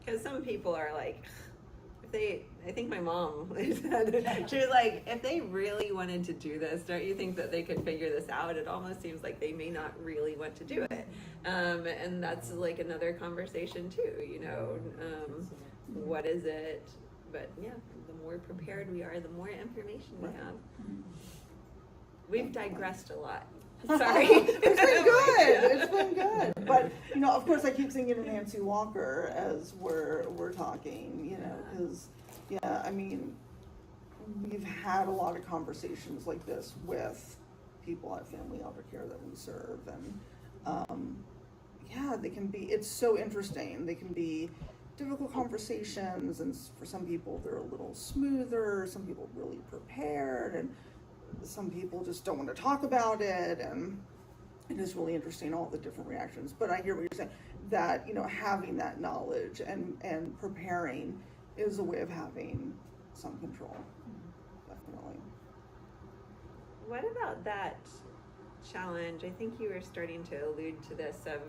Because some people are like, I think my mom said, she was like, if they really wanted to do this, don't you think that they could figure this out? It almost seems like they may not really want to do it. And that's like another conversation too, you know, what is it? But yeah, the more prepared we are, the more information we have. We've digressed a lot. Sorry. It's been good. But, you know, of course I keep thinking of Nancy Walker as we're talking, you know, because, yeah, I mean, we've had a lot of conversations like this with people at Family Eldercare that we serve, and yeah, they can be, it's so interesting. They can be difficult conversations, and for some people they're a little smoother, some people really prepared, and some people just don't want to talk about it. And it is really interesting, all the different reactions. But I hear what you're saying, that, you know, having that knowledge and preparing is a way of having some control. Definitely. What about that challenge? I think you were starting to allude to this of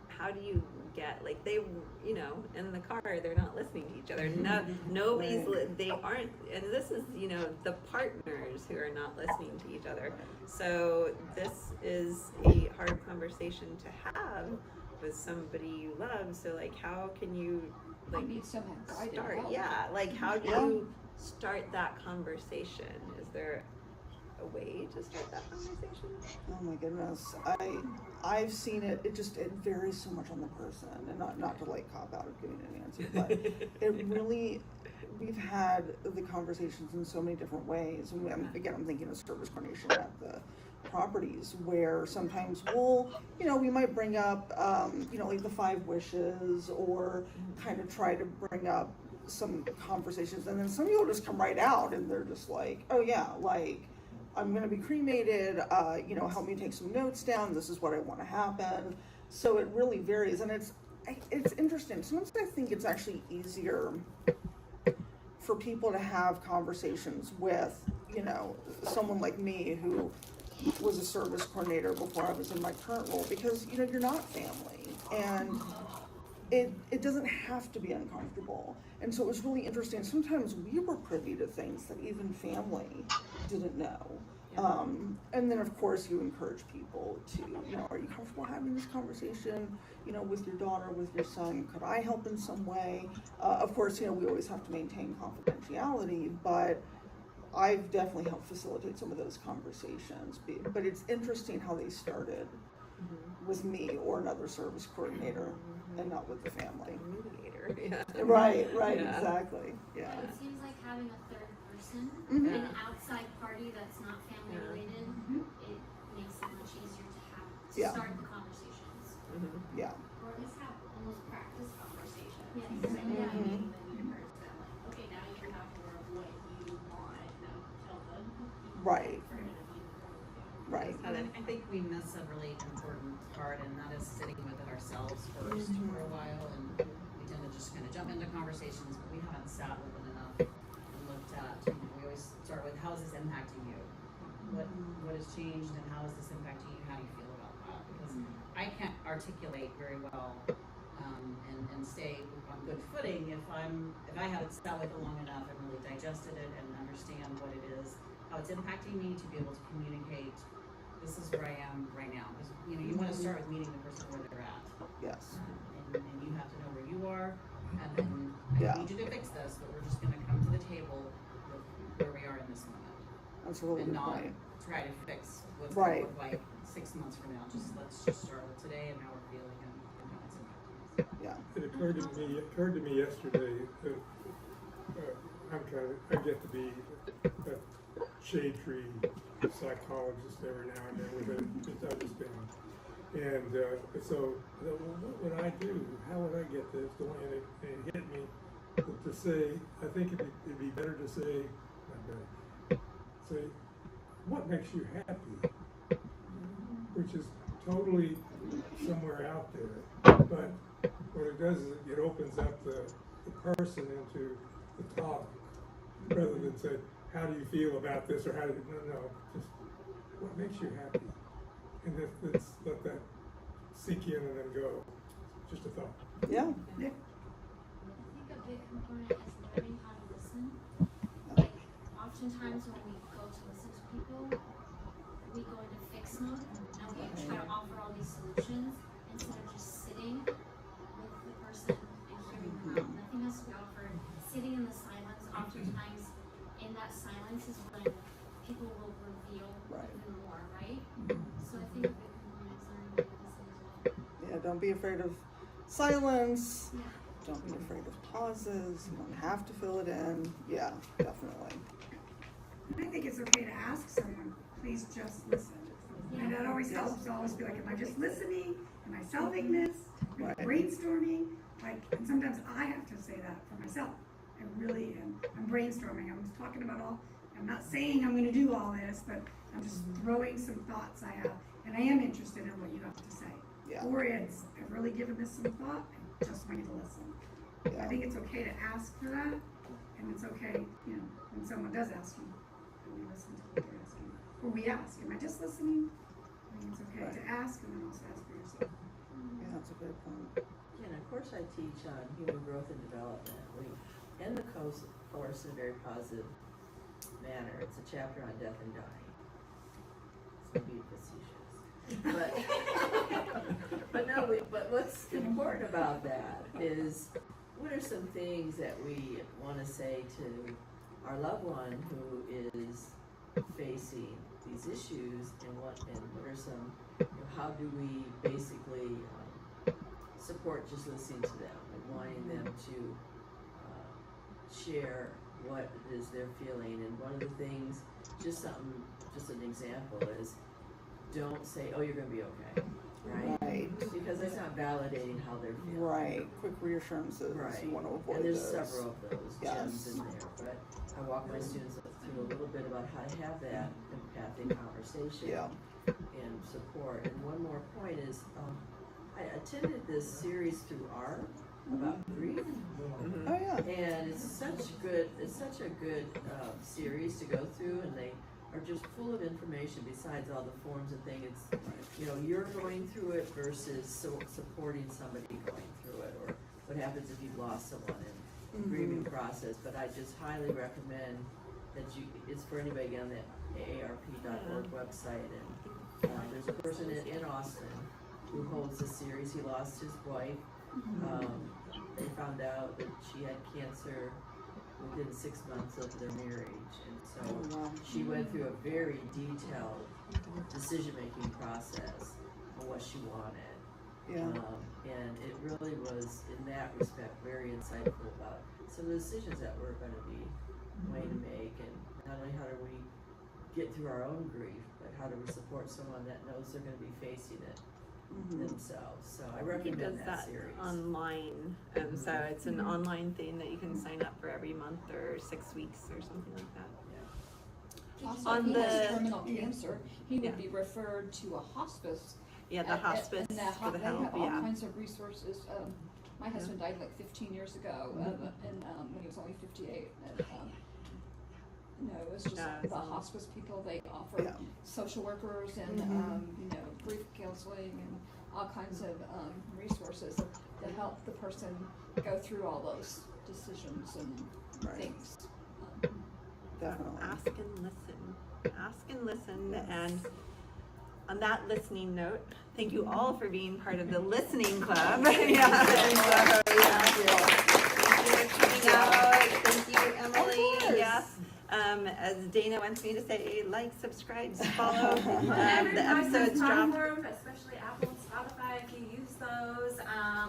how do you get, like, they, you know, in the car, they're not listening to each other. No, nobody's, they aren't, and this is, you know, the partners who are not listening to each other. So this is a hard conversation to have with somebody you love. So, like, how can you, like, need someone guided start? out. Yeah, like, how do you start that conversation? Is there a way to start that conversation? Oh my goodness, I've seen it. It varies so much on the person, and not to like cop out of giving an answer, but it really, we've had the conversations in so many different ways. And I'm thinking of service coordination at the properties, where sometimes we might bring up, like the 5 wishes, or kind of try to bring up some conversations, and then some people just come right out and they're just like, oh yeah, like, I'm going to be cremated, help me take some notes down, this is what I want to happen. So it really varies, and it's interesting. Sometimes I think it's actually easier for people to have conversations with, someone like me who was a service coordinator before I was in my current role, because, you're not family, and it doesn't have to be uncomfortable. And so it was really interesting. Sometimes we were privy to things that even family didn't know. And then of course you encourage people to, are you comfortable having this conversation, with your daughter, with your son? Could I help in some way? Of course, we always have to maintain confidentiality, but I've definitely helped facilitate some of those conversations. But it's interesting how they started with me or another service coordinator, and not with the family. Mediator, yeah. Right, Yeah. Exactly, yeah. It seems like having a third person, Mhm. an outside party that's not family related, it makes it much easier to Yeah. start the conversations. Yeah. Or at least have almost practice conversations. Yes. Because I know Yeah. then you encourage them, like, okay, now you have more of what you want, now tell them. Right. Right. And I think we miss a really important part, and that is sitting with it ourselves first for a while, and we tend to just kind of jump into conversations, but we haven't sat with it enough and looked at, we always start with, how is this impacting you? What has changed, and how is this impacting you? How do you feel about that? Because I can't articulate very well and stay on good footing if I haven't sat with it long enough and really digested it and understand what it is, how it's impacting me, to be able to communicate, this is where I am right now. Because, you want to start with meeting the person where they're at. Yes. And you have to know where you are, and then I need you to fix this, but we're just going to come to the table with where we are in this moment. That's a really and good not point. try to fix what's Right. going to look like 6 months from now. Let's just start with today and how we're feeling and how it's impacting us. Yeah. It occurred to me yesterday that I get to be a shade tree psychologist every now and then with a understanding. And so what would I do? How would I get this going? And it hit me to say, I think it'd be better to say, what makes you happy? Which is totally somewhere out there. But what it does is it opens up the person into the talk, rather than say, how do you feel about this, or how do you, no, just what makes you happy? And let's let that sink in and then go. Just a thought. Yeah. I think a big component is learning how to listen. Like, oftentimes when we go to listen to people, we go into fix mode and we try to offer all these solutions instead of just sitting with the person and hearing them out. Nothing has to be offered. Sitting in the silence, oftentimes in that silence is when people will reveal even more, right? So I think a big component is learning how to listen as well. Yeah, don't be afraid of silence. Yeah. Don't be afraid of pauses. You don't have to fill it in. Yeah, definitely. I think it's okay to ask someone, please just listen. And that always helps to always be like, am I just listening? Am I solving this? Am I brainstorming? And sometimes I have to say that for myself. I really am. I'm brainstorming. I'm talking about all I'm not saying I'm gonna do all this, but I'm just throwing some thoughts I have, and I am interested in what you have to say. Yeah. Or it's, I've really given this some thought, I just want you to listen. I think it's okay to ask for that, and it's okay, you know, when someone does ask you, that we listen to what they're asking. Or we ask, am I just listening? I think it's okay to ask and then also ask for yourself. Yeah, that's a good point. Yeah, and of course I teach on human growth and development. We end the course in a very positive manner. It's a chapter on death and dying. It's gonna be facetious. But no, but what's important about that is, what are some things that we wanna say to our loved one who is facing these issues, and what are some, you know, how do we basically support just listening to them and wanting them to share what it is they're feeling. And one of the things, just an example is, don't say, oh, you're gonna be okay, right? Right. Because that's not validating how they're feeling. Right, quick reassurances, Right. you wanna avoid And there's those. several of those gems in there, but I walk my students through a little bit about how to have that empathic conversation and support. And one more point is, I attended this series through ARM about grief. Oh yeah. And it's such a good series to go through, and they are just full of information besides all the forms and things. It's, you know, you're going through it versus supporting somebody going through it, or what happens if you've lost someone in the grieving process. But I just highly recommend that it's for anybody on the AARP.org website. And there's a person in Austin who holds the series. He lost his wife. They found out that she had cancer within 6 months of their marriage, and so she went through a very detailed decision-making process on what she wanted. And it really was, in that respect, very insightful about some of the decisions that we're going to be going to make, and not only how do we get through our own grief, but how do we support someone that knows they're going to be facing it themselves. So I recommend that series. Online, so it's an online thing that you can sign up for every month or 6 weeks or something like that. Also, On if he the- has terminal cancer, he would be referred to a hospice. Yeah, the hospice and for the they help, have all yeah. kinds of resources. My husband died like 15 years ago, and when he was only 58. And, no, it was just the hospice people. They offer social workers and you know, grief counseling and all kinds of resources to help the person go through all those decisions and things. Definitely. Ask and listen. Ask and listen. And on that listening note, thank you all for being part of the listening club. Thank you for coming out. Thank you, Emily. Yes. As Dana wants me to say, like, subscribe, follow. The episodes drop. Platform, especially Apple and Spotify, if you use those.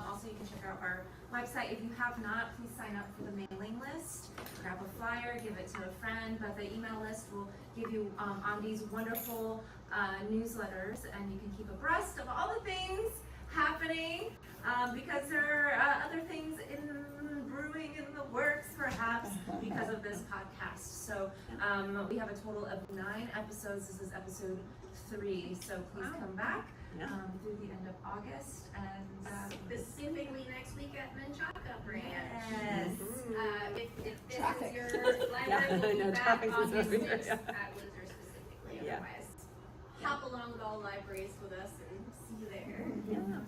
Also, you can check out our website. If you have not, please sign up for the mailing list. Grab a flyer, give it to a friend. But the email list will give you on these wonderful newsletters, and you can keep abreast of all the things happening because there are other things brewing in the works, perhaps, because of this podcast. So we have a total of 9 episodes. This is episode 3, so please come back through the end of August. And specifically next week at Menchaca branch. Yes. If this Traffic. is your library, we'll be back traffic is August over here, 6th at Windsor specifically. Yeah. Otherwise, hop along with all libraries with us and see you there. Yeah.